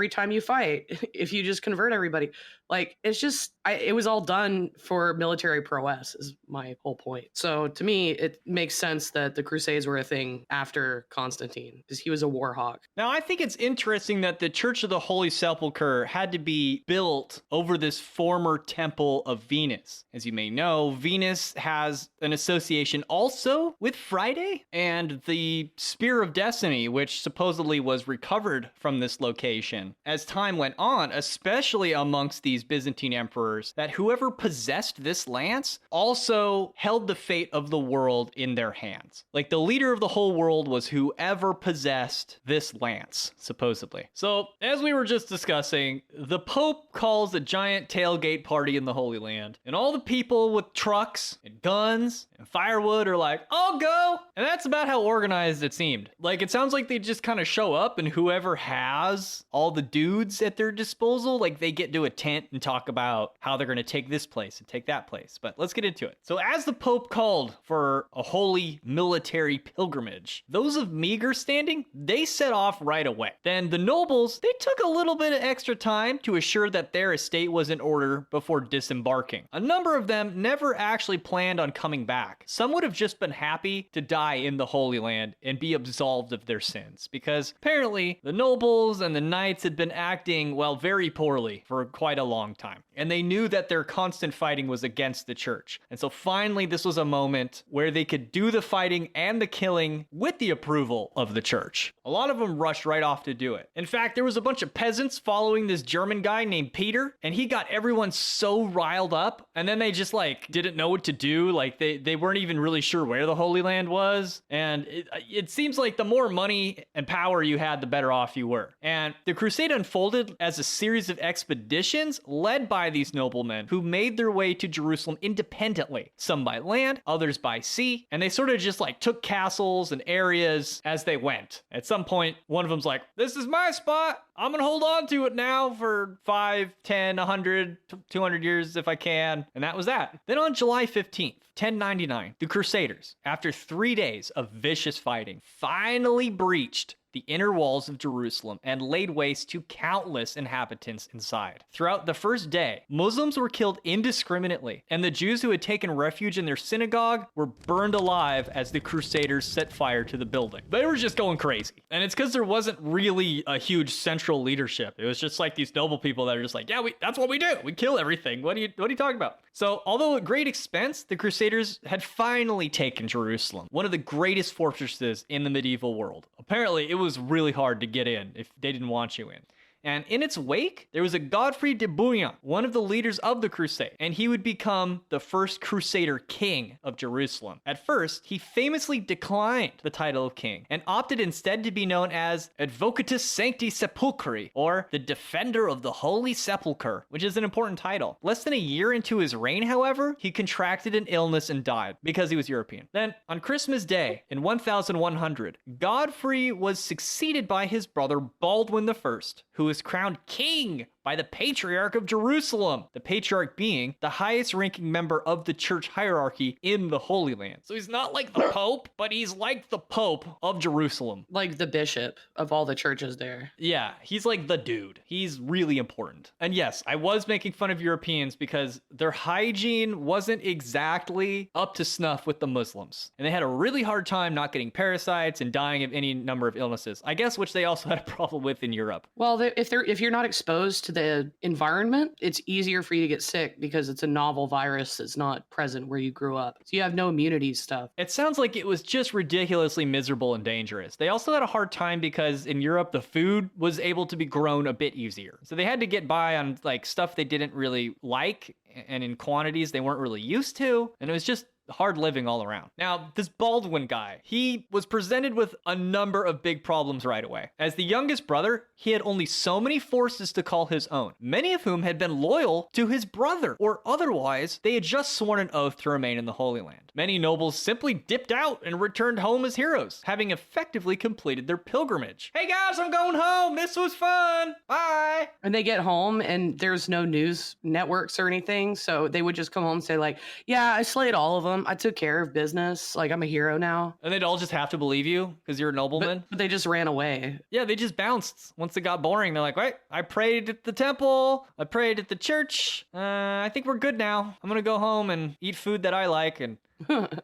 time you fight if you just convert everybody. Like, it's just, it was all done for military prowess is my whole point. So to me, it makes sense that the Crusades were a thing after Constantine because he was a war hawk. Now, I think it's interesting that the Church of the Holy Sepulchre had to be built over this former temple of Venus. As you may know, Venus has an association also with Friday and the Spear of Destiny, which supposedly was recovered from this location. As time went on, especially amongst these Byzantine emperors, that whoever possessed this lance also held the fate of the world in their hands. Like, the leader of the whole world was whoever possessed this lance, supposedly. So, as we were just discussing, the Pope calls a giant tailgate party in the Holy Land, and all the people with trucks and guns and firewood are like, I'll go! And that's about how organized it seemed. Like, it sounds like they just kind of show up, and whoever has all the dudes at their disposal, like, they get to a tent and talk about how they're going to take this place and take that place. But let's get into it. So as the Pope called for a holy military pilgrimage, those of meager standing, they set off right away. Then the nobles, they took a little bit of extra time to assure that their estate was in order before disembarking. A number of them never actually planned on coming back. Some would have just been happy to die in the Holy Land and be absolved of their sins, because apparently the nobles and the knights had been acting, well, very poorly for quite a long time. And they knew that their constant fighting was against the church. And so finally, this was a moment where they could do the fighting and the killing with the approval of the church. A lot of them rushed right off to do it. In fact, there was a bunch of peasants following this German guy named Peter, and he got everyone so riled up, and then they just like didn't know what to do. Like they weren't even really sure where the Holy Land was. And it seems like the more money and power you had, the better off you were. And the crusade unfolded as a series of expeditions led by these noblemen who made their way to Jerusalem independently, some by land, others by sea, and they sort of just like took castles and areas as they went. At some point, one of them's like, this is my spot. I'm gonna hold on to it now for 5, 10, 100, 200 years if I can. And that was that. Then on July 15th, 1099, the Crusaders, after 3 days of vicious fighting, finally breached the inner walls of Jerusalem and laid waste to countless inhabitants inside. Throughout the first day, Muslims were killed indiscriminately, and the Jews who had taken refuge in their synagogue were burned alive as the Crusaders set fire to the building. They were just going crazy. And it's because there wasn't really a huge central leadership. It was just like these noble people that are just like, yeah, that's what we do. We kill everything. What are you talking about? So, although at great expense, the Crusaders had finally taken Jerusalem, one of the greatest fortresses in the medieval world. Apparently, it was really hard to get in if they didn't want you in. And in its wake, there was a Godfrey de Bouillon, one of the leaders of the crusade, and he would become the first Crusader king of Jerusalem. At first, he famously declined the title of king and opted instead to be known as Advocatus Sancti Sepulchri, or the Defender of the Holy Sepulchre, which is an important title. Less than a year into his reign, however, he contracted an illness and died because he was European. Then, on Christmas Day in 1100, Godfrey was succeeded by his brother Baldwin I, who was crowned king by the Patriarch of Jerusalem, the Patriarch being the highest ranking member of the church hierarchy in the Holy Land. So he's not like the Pope, but he's like the Pope of Jerusalem. Like the bishop of all the churches there. Yeah, he's like the dude. He's really important. And yes, I was making fun of Europeans because their hygiene wasn't exactly up to snuff with the Muslims. And they had a really hard time not getting parasites and dying of any number of illnesses, I guess, which they also had a problem with in Europe. Well, if you're not exposed to the environment, it's easier for you to get sick because it's a novel virus that's not present where you grew up. So you have no immunity stuff. It sounds like it was just ridiculously miserable and dangerous. They also had a hard time because in Europe, the food was able to be grown a bit easier. So they had to get by on like stuff they didn't really like and in quantities they weren't really used to. And it was just hard living all around. Now, this Baldwin guy, he was presented with a number of big problems right away. As the youngest brother, he had only so many forces to call his own, many of whom had been loyal to his brother, or otherwise, they had just sworn an oath to remain in the Holy Land. Many nobles simply dipped out and returned home as heroes, having effectively completed their pilgrimage. Hey guys, I'm going home. This was fun. Bye. And they get home and there's no news networks or anything. So they would just come home and say like, yeah, I slayed all of them. I took care of business. Like, I'm a hero now. And they'd all just have to believe you because you're a nobleman. But they just ran away. Yeah, they just bounced. Once it got boring, they're like, wait, I prayed at the temple. I prayed at the church. I think we're good now. I'm going to go home and eat food that I like and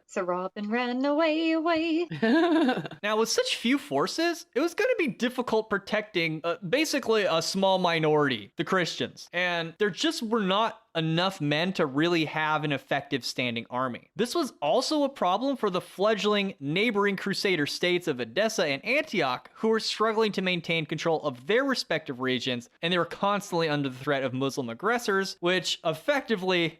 So Robin ran away. Now, with such few forces, it was going to be difficult protecting basically a small minority, the Christians. And there just were not enough men to really have an effective standing army. This was also a problem for the fledgling neighboring Crusader states of Edessa and Antioch, who were struggling to maintain control of their respective regions, and they were constantly under the threat of Muslim aggressors, which effectively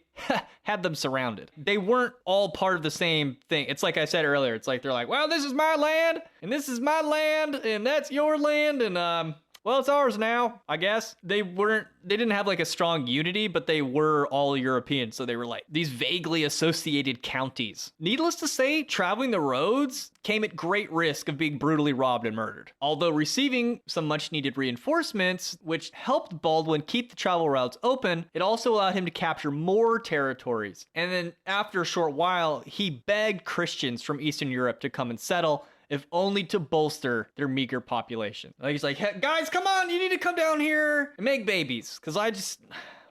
had them surrounded. They weren't all part of the same thing. It's like I said earlier, it's like they're like, well, this is my land, and this is my land, and that's your land, and well, it's ours now, I guess. They didn't have like a strong unity, but they were all European. So they were like these vaguely associated counties. Needless to say, traveling the roads came at great risk of being brutally robbed and murdered. Although receiving some much needed reinforcements, which helped Baldwin keep the travel routes open, it also allowed him to capture more territories. And then after a short while, he begged Christians from Eastern Europe to come and settle, if only to bolster their meager population. Like, he's like, hey, guys, come on, you need to come down here and make babies, because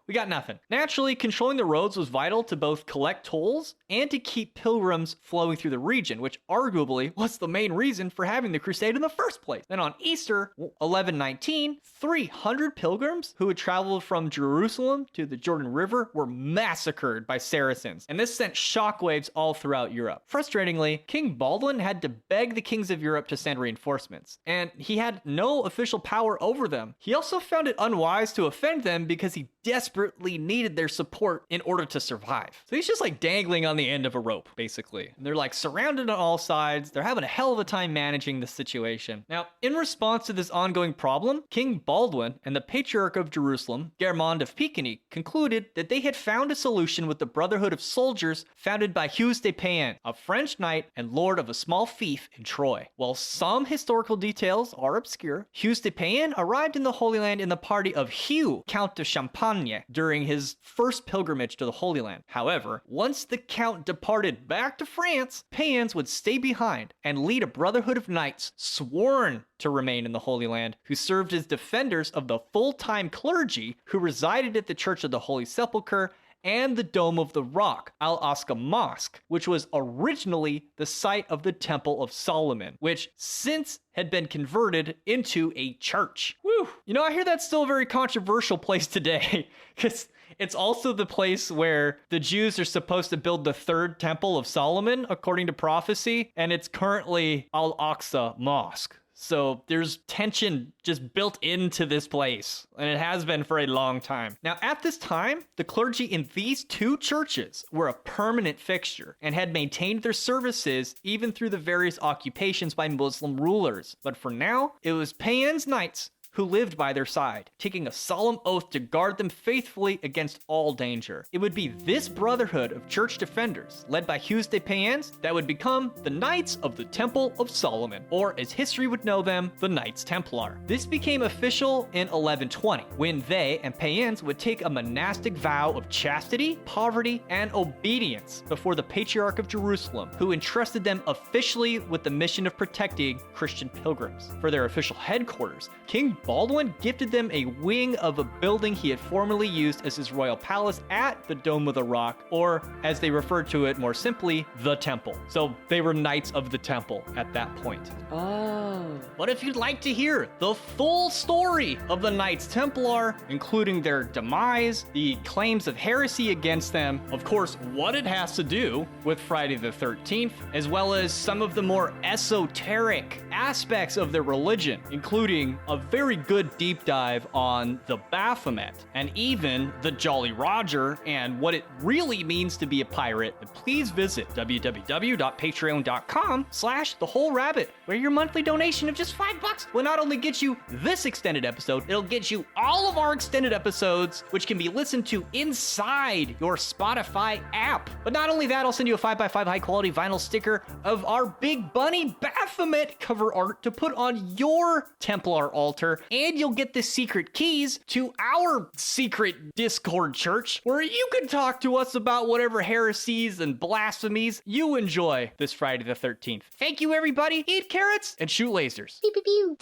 we got nothing. Naturally, controlling the roads was vital to both collect tolls and to keep pilgrims flowing through the region, which arguably was the main reason for having the crusade in the first place. Then on Easter, 1119, 300 pilgrims who had traveled from Jerusalem to the Jordan River were massacred by Saracens, and this sent shockwaves all throughout Europe. Frustratingly, King Baldwin had to beg the kings of Europe to send reinforcements, and he had no official power over them. He also found it unwise to offend them because he desperately needed their support in order to survive. So he's just like dangling on the end of a rope, basically. And they're like surrounded on all sides. They're having a hell of a time managing the situation. Now, in response to this ongoing problem, King Baldwin and the Patriarch of Jerusalem, Germond of Picardy, concluded that they had found a solution with the Brotherhood of Soldiers founded by Hugues de Payens, a French knight and lord of a small fief in Troy. While some historical details are obscure, Hugues de Payens arrived in the Holy Land in the party of Hugh, Count of Champagne, during his first pilgrimage to the Holy Land. However, once the Count departed back to France, Payens would stay behind and lead a brotherhood of knights sworn to remain in the Holy Land, who served as defenders of the full-time clergy who resided at the Church of the Holy Sepulchre and the Dome of the Rock, Al-Aqsa Mosque, which was originally the site of the Temple of Solomon, which since had been converted into a church. Woo! You know, I hear that's still a very controversial place today, because it's also the place where the Jews are supposed to build the third Temple of Solomon, according to prophecy, and it's currently Al-Aqsa Mosque. So there's tension just built into this place, and it has been for a long time. Now, at this time, the clergy in these two churches were a permanent fixture and had maintained their services even through the various occupations by Muslim rulers. But for now, it was Payens knights who lived by their side, taking a solemn oath to guard them faithfully against all danger. It would be this brotherhood of church defenders, led by Hugues de Payens, that would become the Knights of the Temple of Solomon, or as history would know them, the Knights Templar. This became official in 1120, when they and Payens would take a monastic vow of chastity, poverty, and obedience before the Patriarch of Jerusalem, who entrusted them officially with the mission of protecting Christian pilgrims. For their official headquarters, King Baldwin gifted them a wing of a building he had formerly used as his royal palace at the Dome of the Rock, or as they referred to it more simply, the Temple. So they were Knights of the Temple at that point. Oh. But if you'd like to hear the full story of the Knights Templar, including their demise, the claims of heresy against them, of course, what it has to do with Friday the 13th, as well as some of the more esoteric aspects of their religion, including a very good deep dive on the Baphomet and even the Jolly Roger and what it really means to be a pirate, please visit www.patreon.com/thewholerabbit, where your monthly donation of just $5 will not only get you this extended episode, it'll get you all of our extended episodes, which can be listened to inside your Spotify app. But not only that, I'll send you a 5x5 high quality vinyl sticker of our Big Bunny Baphomet cover art to put on your Templar altar, and you'll get the secret keys to our secret Discord church, where you can talk to us about whatever heresies and blasphemies you enjoy this Friday the 13th. Thank you, everybody. Eat carrots and shoot lasers. Pew, pew, pew.